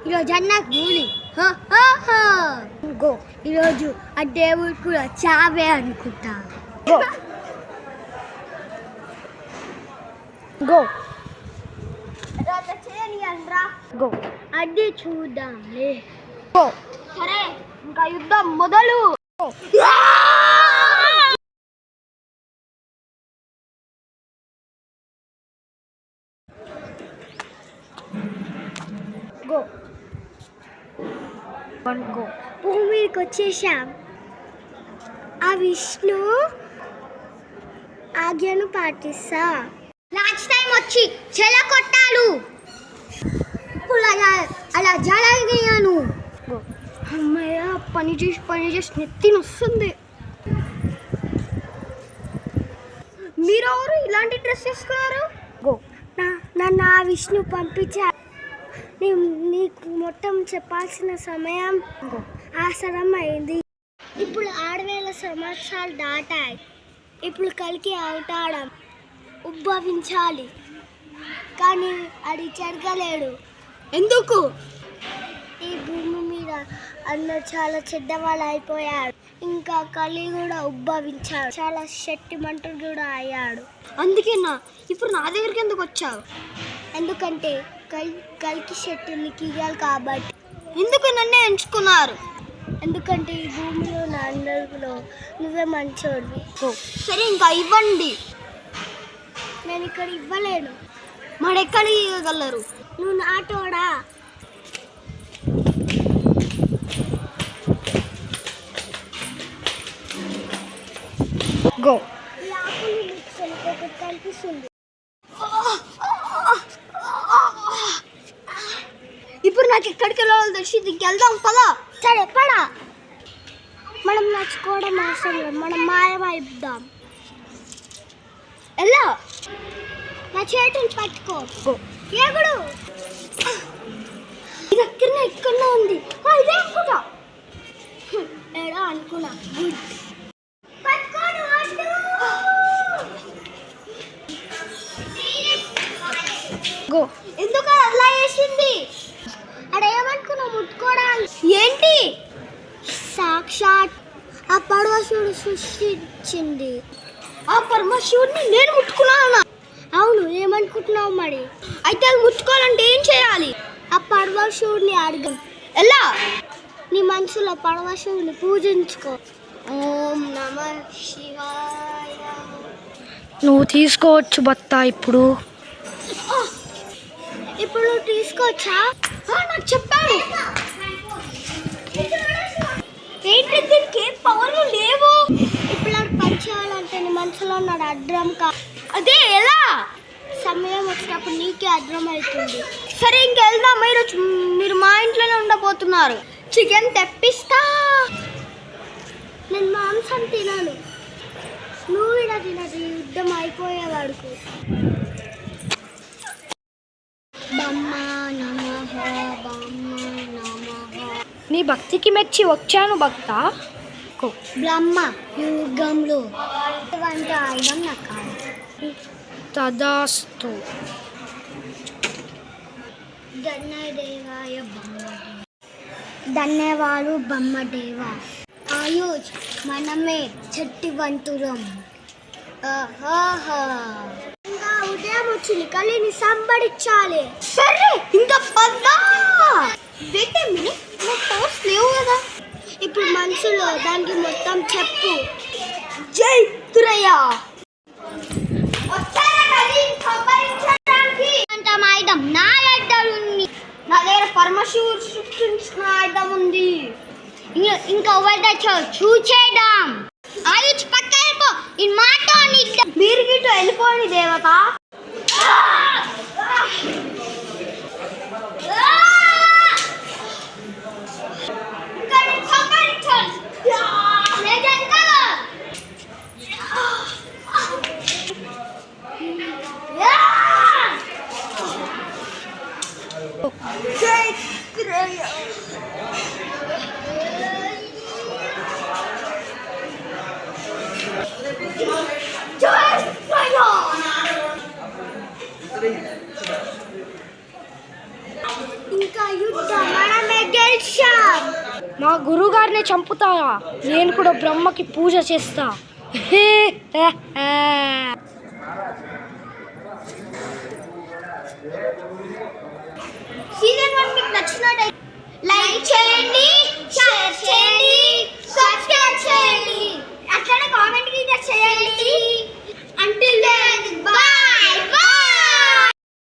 ఈరోజు అన్నకు మూలి గో. ఈరోజు ఆ దేవుడు కూడా చావే అనుకుంటా. గో గో గో అది చూద్దాంలే. గో. సరే ఇంకా యుద్ధం మొదలు. Go go. భూమి మీదకి వచ్చేసాం. ఆ విష్ణు ఆజ్ఞను పాటిస్తా. లాస్ట్ టైం వచ్చి చెల కొట్టాలు. ఇప్పుడు అలా జరగను. అమ్మయ్య పని చేసి నెత్తిని వస్తుంది. మీరెవరు ఇలాంటి డ్రెస్ వేసుకున్నారు? గో. నన్ను ఆ విష్ణు పంపించా. నీకు మొత్తం చెప్పాల్సిన సమయం ఆసనం అయింది. ఇప్పుడు 6000 సంవత్సరాలు దాటాయి. ఇప్పుడు కలికి అవతారం ఉద్భవించాలి. కానీ అది జరగలేడు. ఎందుకు? ఈ భూమి మీద అందరూ చాలా చెడ్డవాళ్ళు అయిపోయారు. ఇంకా కలి కూడా ఉద్భవించాడు. చాలా శక్తిమంతుడు కూడా అయ్యాడు. అందుకేనా ఇప్పుడు నా దగ్గరికి ఎందుకు వచ్చావు? ఎందుకంటే కలికి శక్తిని కీయాలి కాబట్టి. ఎందుకు నన్నే ఎంచుకున్నారు? ఎందుకంటే ఈ భూమిలో అందరిలో నువ్వే మంచోడివి. సరే ఇంకా ఇవ్వండి. నేను ఇక్కడ ఇవ్వలేను. మరెక్కడ ఇవ్వగలరు? నువ్వు నాటోడా? గో. కనిపిస్తుంది. ఇప్పుడు నాకు ఎక్కడికి వెళ్ళాలో తెలిసి దీనికి వెళ్దాం పదా. సరే పడా. మనం నచ్చుకోవడం అవసరం లేదు. మనం మాయమైద్దాం. ఎలా? నా చేతిని పట్టుకో. ఎగుడు. దగ్గరనే ఎక్కడనే ఉంది. ఇదే అనుకున్నా. ఏడా అనుకున్నా. గుడ్. గో. ఎందుకు అలా చేసింది? అడేమనుకున్నా ముట్టుకోవడానికి. ఏంటి? సాక్షాత్ ఆ పరమశివుడు సృష్టించింది. ఆ పరమశివుడిని నేను ముట్టుకున్నాను. అవును, ఏమనుకుంటున్నావు మరి? అయితే అది ముట్టుకోవాలంటే ఏం చేయాలి? ఆ పరమశివుడిని అడగం. ఎలా? నీ మనసులో పరమశివుడిని పూజించుకో. ఓం నమః శివాయ. నువ్వు తీసుకోవచ్చు బత్తా. ఇప్పుడు నువ్వు తీసుకోవచ్చా? నాకు చెప్పాడు. ఏంటి దీనికి ఏం పవర్లు లేవు. ఇప్పుడు నాకు పని చేయాలంటే నీ మనసులో ఉన్నాడు అడ్రం అదే ఎలా? సమయం వచ్చినప్పుడు నీకే అడ్రం అవుతుంది. సరే ఇంకెళ్దాం. మీరు మా ఇంట్లోనే ఉండబోతున్నారు. చికెన్ తెప్పిస్తా. నేను మాంసం తినాను. నువ్వు కూడా తినదు. యుద్ధం అయిపోయే వరకు. నీ భక్తికి మెచ్చి వచ్చాను భక్త. బ్రహ్మ యుగంలో వంట ఆయుధం నాకు తదాస్తు. ధన్యవాదాలు బ్రహ్మదేవ. ఆయుష్ మనమే శక్తివంతురం. ఇంకా ఉదయం వచ్చింది. కలిని సంబడించాలి. సరే ఇంకా పదా. లేవు కదా. ఇప్పుడు మనసులో దానికి మొత్తం చెప్పు. జై తురయ్య. ఆయుధం నా ఆయుధం ఉంది. నా దగ్గర పరమశివుడు సృష్టించిన ఆయుధం ఉంది. ఇంకా చూచేద్దాం. ఆయుష్ పక్క వెళ్ళిపో. ఈ మాట మీరు గిట్టు వెళ్ళిపోండి దేవత. ఇంకా యుద్ధం మా గురుగారిని చంపుతావా? నేను కూడా బ్రహ్మకి పూజ చేస్తా. సీజన్ 1 మీకు నచ్చినట్లయితే లైక్ చేయండి,